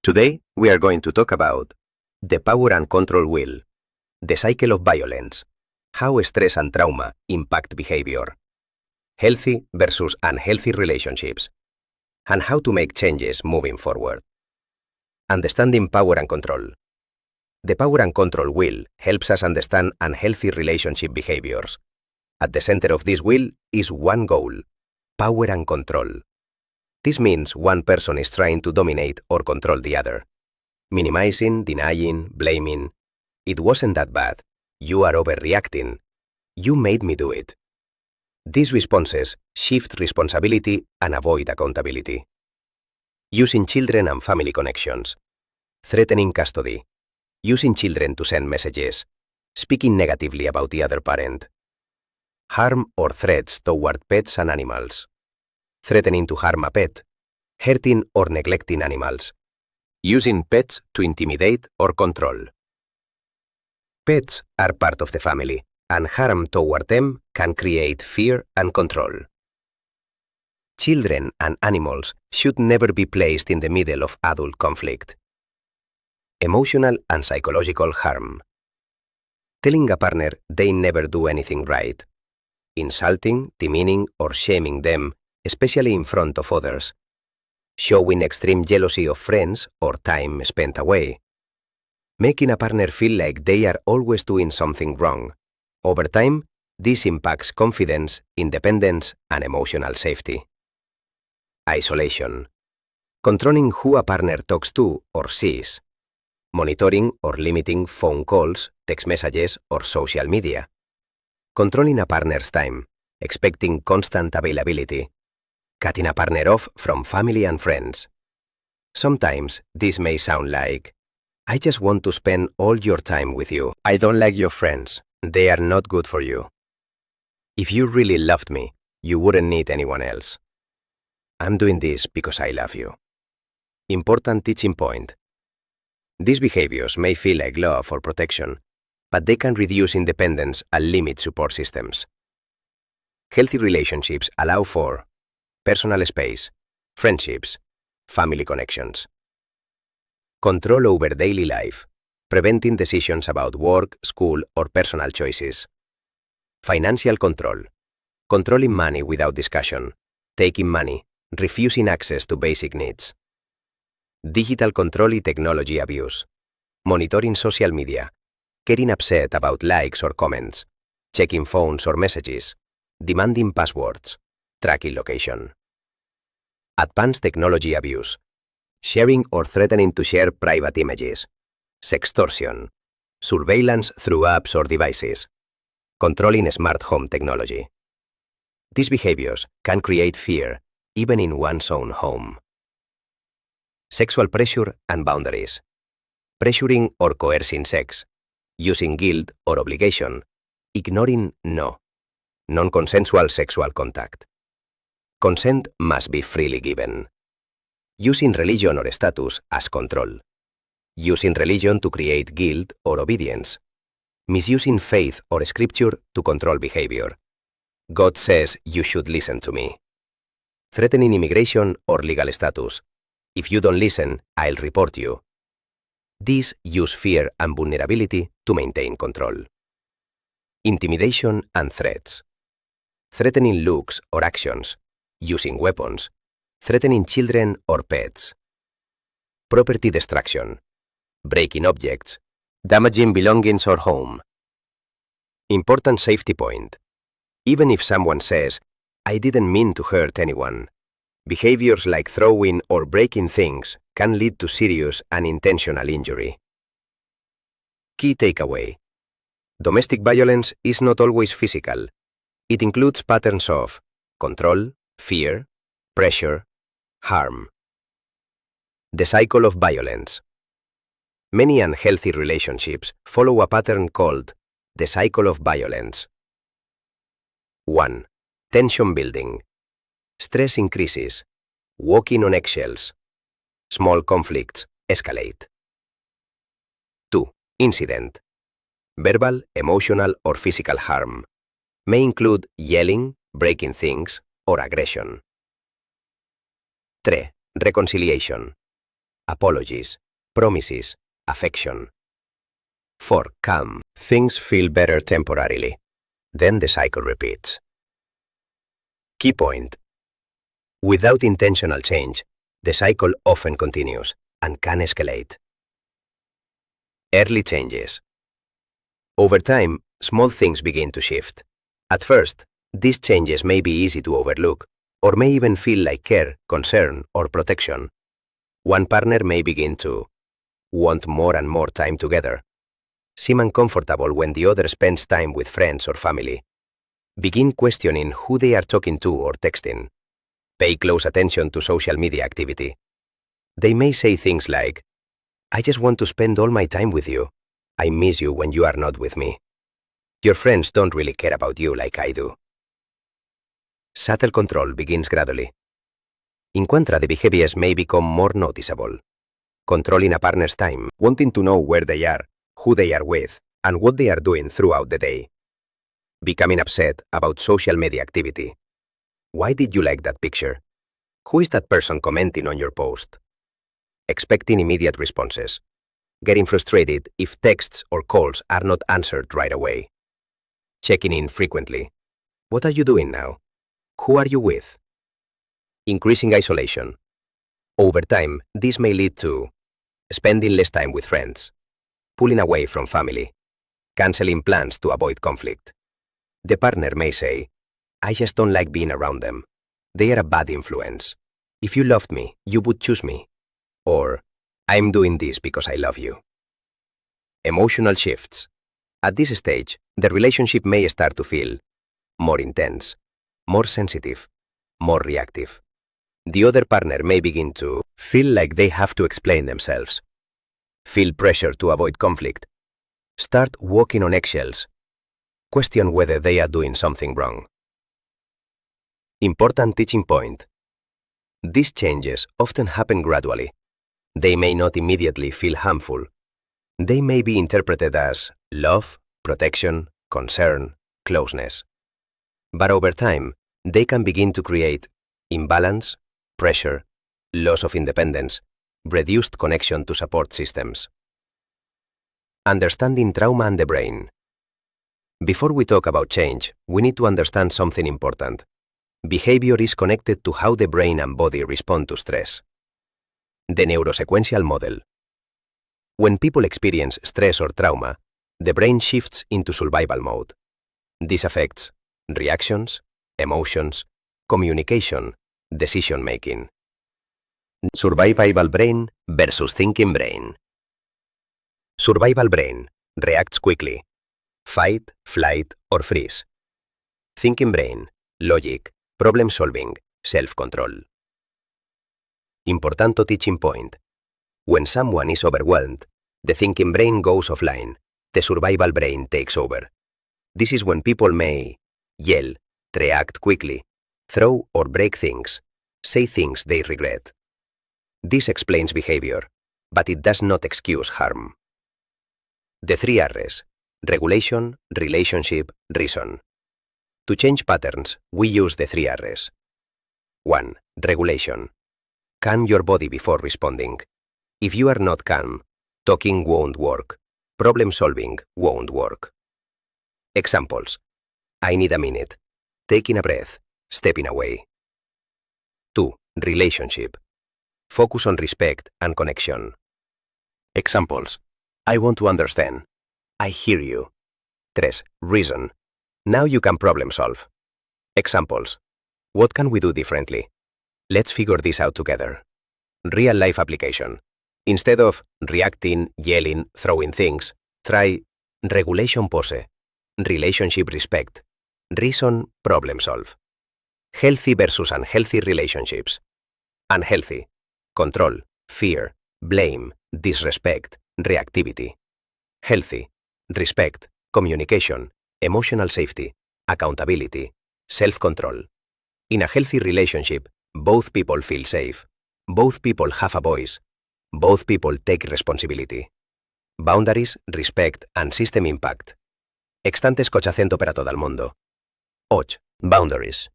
Today, we are going to talk about the power and control wheel, the cycle of violence, how stress and trauma impact behavior, healthy versus unhealthy relationships, and how to make changes moving forward. Understanding power and control. The power and control wheel helps us understand unhealthy relationship behaviors. At the center of this wheel is one goal: power and control. This means one person is trying to dominate or control the other. Minimizing, denying, blaming. It wasn't that bad. You are overreacting. You made me do it. These responses shift responsibility and avoid accountability. Using children and family connections. Threatening custody. Using children to send messages. Speaking negatively about the other parent. Harm or threats toward pets and animals. Threatening to harm a pet. Hurting or neglecting animals. Using pets to intimidate or control. Pets are part of the family, and harm toward them can create fear and control. Children and animals should never be placed in the middle of adult conflict. Emotional and psychological harm. Telling a partner they never do anything right. Insulting, demeaning, or shaming them, especially in front of others. Showing extreme jealousy of friends or time spent away. Making a partner feel like they are always doing something wrong. Over time, this impacts confidence, independence, and emotional safety. Isolation. Controlling who a partner talks to or sees. Monitoring or limiting phone calls, text messages, or social media. Controlling a partner's time, expecting constant availability. Cutting a partner off from family and friends. Sometimes this may sound like, I just want to spend all your time with you. I don't like your friends. They are not good for you. If you really loved me, you wouldn't need anyone else. I'm doing this because I love you. Important teaching point. These behaviors may feel like love or protection, but they can reduce independence and limit support systems. Healthy relationships allow for personal space, friendships, family connections. Control over daily life, preventing decisions about work, school, or personal choices. Financial control, controlling money without discussion, taking money, refusing access to basic needs. Digital control y technology abuse, monitoring social media, getting upset about likes or comments, checking phones or messages, demanding passwords, tracking location. Advanced technology abuse, sharing or threatening to share private images, sextortion, surveillance through apps or devices, controlling smart home technology. These behaviors can create fear even in one's own home. Sexual pressure and boundaries, pressuring or coercing sex, using guilt or obligation, ignoring no, non-consensual sexual contact. Consent must be freely given. Using religion or status as control. Using religion to create guilt or obedience. Misusing faith or scripture to control behavior. God says you should listen to me. Threatening immigration or legal status. If you don't listen, I'll report you. These use fear and vulnerability to maintain control. Intimidation and threats. Threatening looks or actions. Using weapons, threatening children or pets. Property destruction, breaking objects, damaging belongings or home. Important safety point. Even if someone says, I didn't mean to hurt anyone, behaviors like throwing or breaking things can lead to serious and intentional injury. Key takeaway. Domestic violence is not always physical. It includes patterns of control, fear, pressure, harm. The cycle of violence. Many unhealthy relationships follow a pattern called the cycle of violence. 1. Tension building. Stress increases. Walking on eggshells. Small conflicts escalate. 2. Incident. Verbal, emotional, or physical harm. May include yelling, breaking things, or aggression. 3. Reconciliation. apologies, promises, affection. 4. Calm. Things feel better temporarily. Then the cycle repeats. Key point. Without intentional change, the cycle often continues and can escalate. Early changes. Over time, small things begin to shift. At first, these changes may be easy to overlook, or may even feel like care, concern, or protection. One partner may begin to want more and more time together, seem uncomfortable when the other spends time with friends or family, begin questioning who they are talking to or texting, pay close attention to social media activity. They may say things like, "I just want to spend all my time with you. I miss you when you are not with me. Your friends don't really care about you like I do." Subtle control begins gradually. In contra, the behaviors may become more noticeable. Controlling a partner's time, wanting to know where they are, who they are with, and what they are doing throughout the day. Becoming upset about social media activity. Why did you like that picture? Who is that person commenting on your post? Expecting immediate responses. Getting frustrated if texts or calls are not answered right away. Checking in frequently. What are you doing now? Who are you with? Increasing isolation. Over time, this may lead to spending less time with friends, pulling away from family, canceling plans to avoid conflict. The partner may say, "I just don't like being around them. They are a bad influence. If you loved me, you would choose me." Or, "I'm doing this because I love you." Emotional shifts. At this stage, the relationship may start to feel more intense, more sensitive, more reactive. The other partner may begin to feel like they have to explain themselves, feel pressure to avoid conflict, start walking on eggshells, question whether they are doing something wrong. Important teaching point. These changes often happen gradually. They may not immediately feel harmful. They may be interpreted as love, protection, concern, closeness. But over time, they can begin to create imbalance, pressure, loss of independence, reduced connection to support systems. Understanding trauma and the brain. Before we talk about change, we need to understand something important. Behavior is connected to how the brain and body respond to stress. The neurosequential model. When people experience stress or trauma, the brain shifts into survival mode. This affects reactions, emotions, communication, decision-making. Survival brain versus thinking brain. Survival brain reacts quickly. Fight, flight, or freeze. Thinking brain, logic, problem-solving, self-control. Importante teaching point. When someone is overwhelmed, the thinking brain goes offline. The survival brain takes over. This is when people may yell, react quickly, throw or break things, say things they regret. This explains behavior, but it does not excuse harm. The 3 R's: regulation, relationship, reason. To change patterns, we use the 3 R's. 1. Regulation. Calm your body before responding. If you are not calm, talking won't work. Problem solving won't work. Examples. I need a minute. Taking a breath. Stepping away. 2. Relationship. Focus on respect and connection. Examples. I want to understand. I hear you. 3. Reason. Now you can problem solve. Examples. What can we do differently? Let's figure this out together. Real life application. Instead of reacting, yelling, throwing things, try regulation pose, relationship respect, reason problem solve. Healthy versus unhealthy relationships. Unhealthy. Control, fear, blame, disrespect, reactivity. Healthy. Respect, communication, emotional safety, accountability, self-control. In a healthy relationship, both people feel safe. Both people have a voice. Both people take responsibility. Boundaries, respect, and system impact. Extante escochacento para todo el mundo. 8. Boundaries.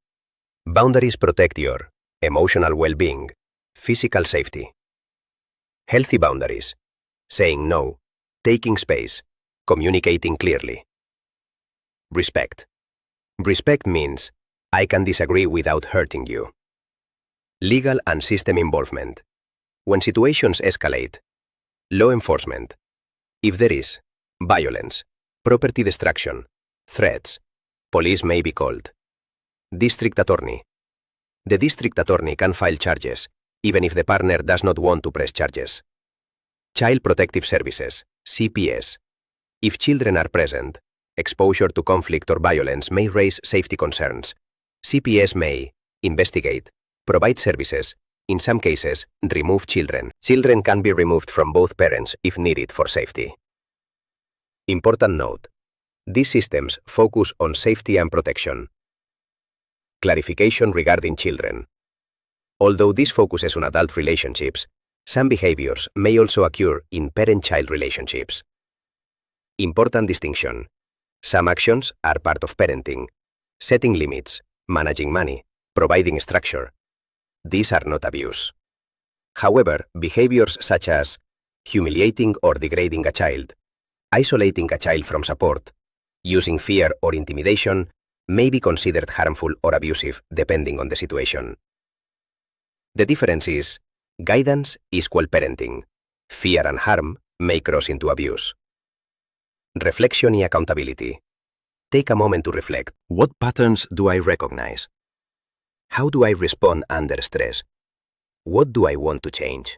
Boundaries protect your emotional well-being, physical safety. Healthy boundaries. Saying no, taking space, communicating clearly. Respect. Respect means I can disagree without hurting you. Legal and system involvement. When situations escalate. Law enforcement. If there is violence, property destruction, threats, police may be called. District attorney. The district attorney can file charges, even if the partner does not want to press charges. Child Protective Services, CPS. If children are present, exposure to conflict or violence may raise safety concerns. CPS may investigate, provide services, in some cases, remove children. Children can be removed from both parents if needed for safety. Important note: these systems focus on safety and protection. Clarification regarding children. Although this focuses on adult relationships, some behaviors may also occur in parent-child relationships. Important distinction: some actions are part of parenting, setting limits, managing money, providing structure. These are not abuse. However, behaviors such as humiliating or degrading a child, isolating a child from support, using fear or intimidation may be considered harmful or abusive depending on the situation. The difference is, guidance is equal parenting. Fear and harm may cross into abuse. Reflection y accountability. Take a moment to reflect. What patterns do I recognize? How do I respond under stress? What do I want to change?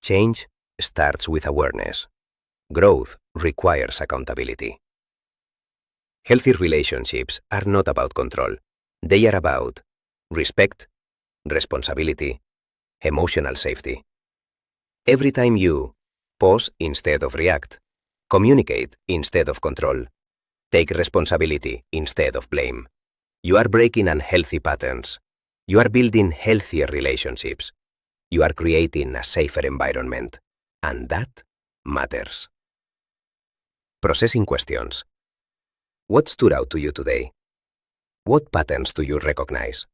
Change starts with awareness. Growth requires accountability. Healthy relationships are not about control. They are about respect, responsibility, emotional safety. Every time you pause instead of react, communicate instead of control, take responsibility instead of blame, you are breaking unhealthy patterns. You are building healthier relationships. You are creating a safer environment. And that matters. Processing questions. What stood out to you today? What patterns do you recognize?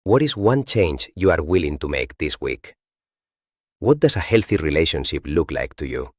What is one change you are willing to make this week? What does a healthy relationship look like to you?